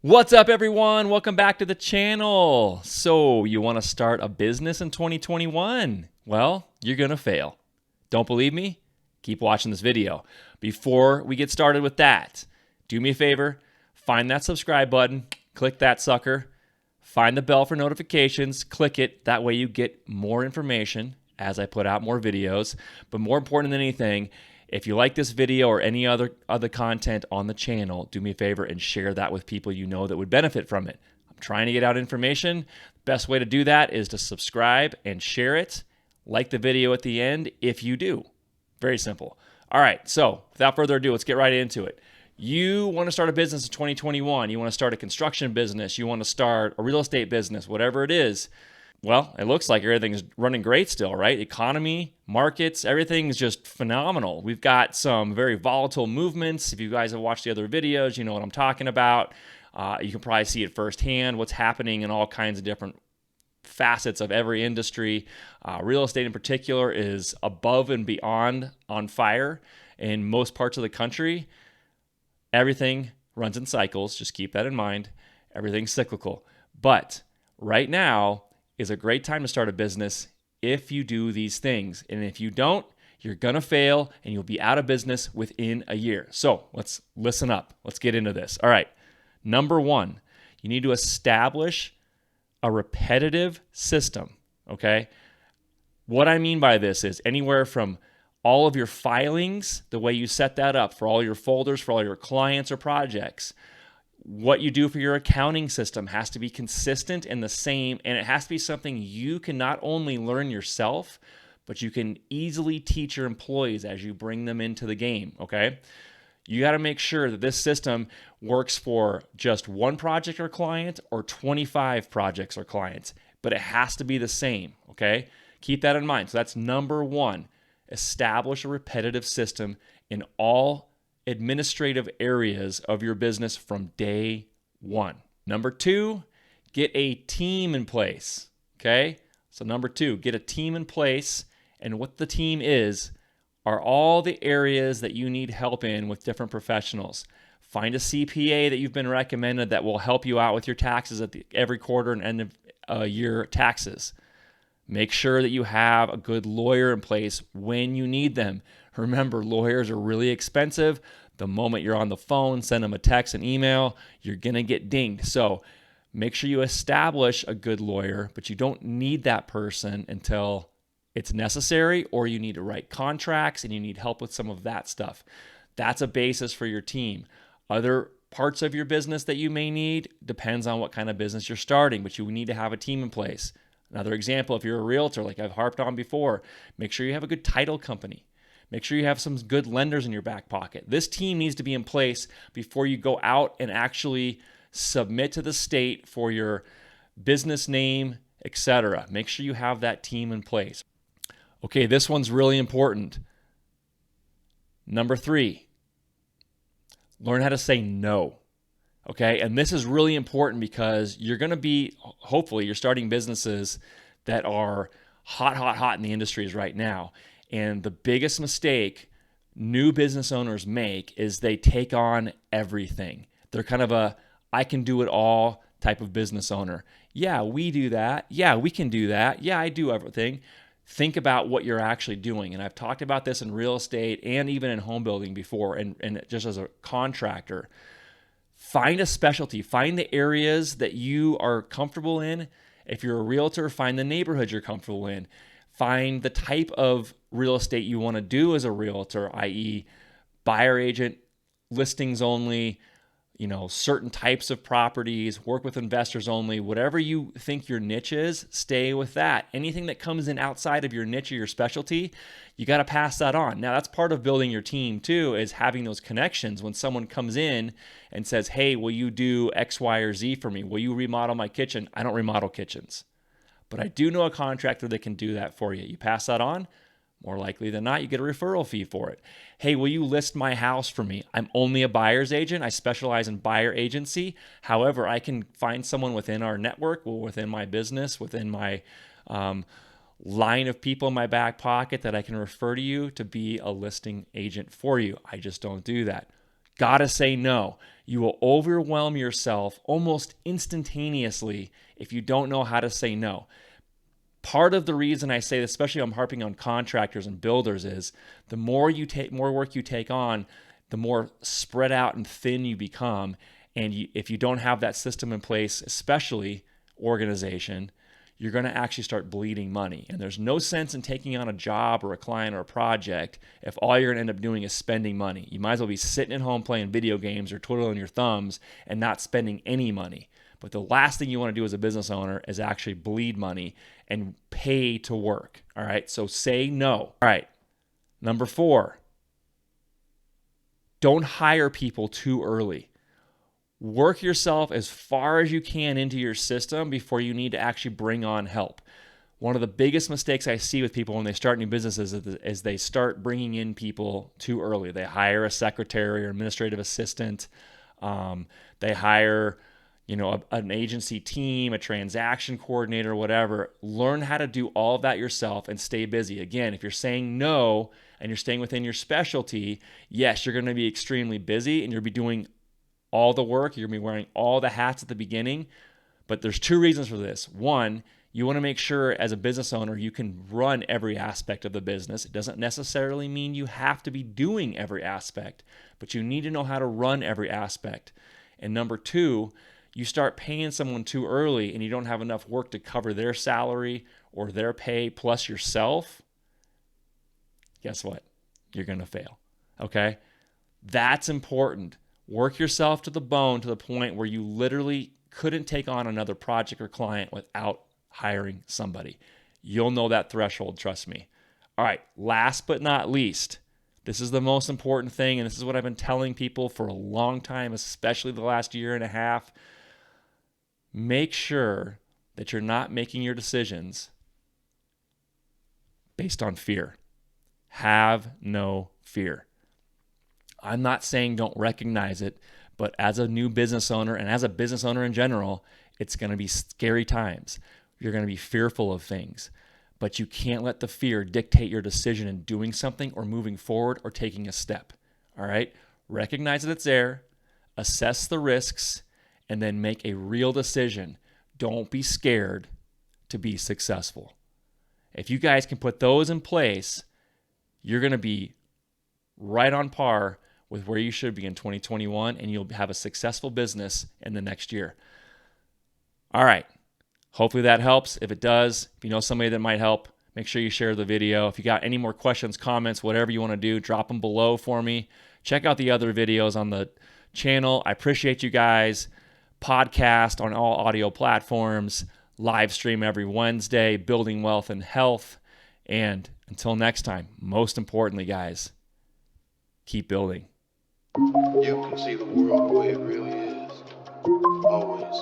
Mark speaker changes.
Speaker 1: What's up, everyone? Welcome back to the channel. So, you want to start a business in 2021? Well, you're going to fail. Don't believe me? Keep watching this video. Before we get started with that, do me a favor, find that subscribe button, click that sucker, find the bell for notifications, click it. That way you get more information as I put out more videos. But more important than anything, if you like this video or any other content on the channel, do me a favor and share that with people you know that would benefit from it. I'm trying to get out information. Best way to do that is to subscribe and share it. Like the video at the end if you do. Very simple. All right, so without further ado, let's get right into it. You want to start a business in 2021. You want to start a construction business. You want to start a real estate business, whatever it is. Well, it looks like everything's running great still, right? Economy, markets, everything's just phenomenal. We've got some very volatile movements. If you guys have watched the other videos, you know what I'm talking about. You can probably see it firsthand, what's happening in all kinds of different facets of every industry. Real estate in particular is above and beyond on fire in most parts of the country. Everything runs in cycles. Just keep that in mind. Everything's cyclical. But right now is a great time to start a business if you do these things. And if you don't, you're going to fail and you'll be out of business within a year. So let's listen up. Let's get into this. All right. Number one, you need to establish a repetitive system. Okay. What I mean by this is anywhere from all of your filings, the way you set that up for all your folders, for all your clients or projects. What you do for your accounting system has to be consistent and the same, and it has to be something you can not only learn yourself, but you can easily teach your employees as you bring them into the game, okay? You got to make sure that this system works for just one project or client or 25 projects or clients, but it has to be the same, okay? Keep that in mind. So that's number one. Establish a repetitive system in all administrative areas of your business from day one. Number two, get a team in place, okay? So number two, get a team in place, and what the team is are all the areas that you need help in with different professionals. Find a CPA that you've been recommended that will help you out with your taxes at every quarter and end of year taxes. Make sure that you have a good lawyer in place when you need them. Remember, lawyers are really expensive. The moment you're on the phone, send them a text, an email, you're going to get dinged. So make sure you establish a good lawyer, but you don't need that person until it's necessary, or you need to write contracts and you need help with some of that stuff. That's a basis for your team. Other parts of your business that you may need depends on what kind of business you're starting, but you need to have a team in place. Another example, if you're a realtor, like I've harped on before, make sure you have a good title company. Make sure you have some good lenders in your back pocket. This team needs to be in place before you go out and actually submit to the state for your business name, etc. Make sure you have that team in place. Okay, this one's really important. Number three, learn how to say no. Okay, and this is really important because you're going to be, hopefully, you're starting businesses that are hot in the industries right now. And the biggest mistake new business owners make is they take on everything. They're kind of a, I can do it all type of business owner. Yeah, we do that. Yeah, we can do that. Yeah, I do everything. Think about what you're actually doing. And I've talked about this in real estate and even in home building before, and just as a contractor. Find a specialty. Find the areas that you are comfortable in. If you're a realtor, find the neighborhood you're comfortable in. Find the type of real estate you want to do as a realtor, i.e. buyer agent, listings only, certain types of properties, work with investors only. Whatever you think your niche is, stay with that. Anything that comes in outside of your niche or your specialty, you got to pass that on. Now, that's part of building your team too, is having those connections. When someone comes in and says, hey, will you do X, Y, or Z for me? Will you remodel my kitchen? I don't remodel kitchens, but I do know a contractor that can do that for you. You pass that on, more likely than not, you get a referral fee for it. Hey, will you list my house for me? I'm only a buyer's agent. I specialize in buyer agency. However, I can find someone within our network, or within my business, within my line of people in my back pocket that I can refer to you to be a listing agent for you. I just don't do that. Gotta say no. You will overwhelm yourself almost instantaneously if you don't know how to say no. Part of the reason I say this, especially I'm harping on contractors and builders, is the more work you take on, the more spread out and thin you become. And if you don't have that system in place, especially organization, you're going to actually start bleeding money. And there's no sense in taking on a job or a client or a project if all you're going to end up doing is spending money. You might as well be sitting at home playing video games or twiddling your thumbs and not spending any money. But the last thing you want to do as a business owner is actually bleed money and pay to work. All right. So say no. All right. Number 4, don't hire people too early. Work yourself as far as you can into your system before you need to actually bring on help. One of the biggest mistakes I see with people when they start new businesses is they start bringing in people too early. They hire a secretary or administrative assistant. They hire an agency team, a transaction coordinator, whatever. Learn how to do all of that yourself and stay busy. Again, if you're saying no and you're staying within your specialty, yes, you're going to be extremely busy and you'll be doing all the work. You're going to be wearing all the hats at the beginning. But there's 2 reasons for this. One, you want to make sure as a business owner you can run every aspect of the business. It doesn't necessarily mean you have to be doing every aspect, but you need to know how to run every aspect. And number 2, you start paying someone too early and you don't have enough work to cover their salary or their pay plus yourself, guess what? You're going to fail. Okay? That's important. Work yourself to the bone to the point where you literally couldn't take on another project or client without hiring somebody. You'll know that threshold, trust me. All right, last but not least, this is the most important thing, and this is what I've been telling people for a long time, especially the last year and a half. Make sure that you're not making your decisions based on fear. Have no fear. I'm not saying don't recognize it, but as a new business owner and as a business owner in general, it's going to be scary times. You're going to be fearful of things, but you can't let the fear dictate your decision in doing something or moving forward or taking a step. All right? Recognize that it's there, assess the risks, and then make a real decision. Don't be scared to be successful. If you guys can put those in place, you're going to be right on par with where you should be in 2021, and you'll have a successful business in the next year. All right. Hopefully that helps. If it does, if you know somebody that might help, make sure you share the video. If you got any more questions, comments, whatever you want to do, drop them below for me. Check out the other videos on the channel. I appreciate you guys. Podcast on all audio platforms. Live stream every Wednesday. Building wealth and health. And until next time, most importantly, guys, keep building.
Speaker 2: You can see the world the way it really is. Always.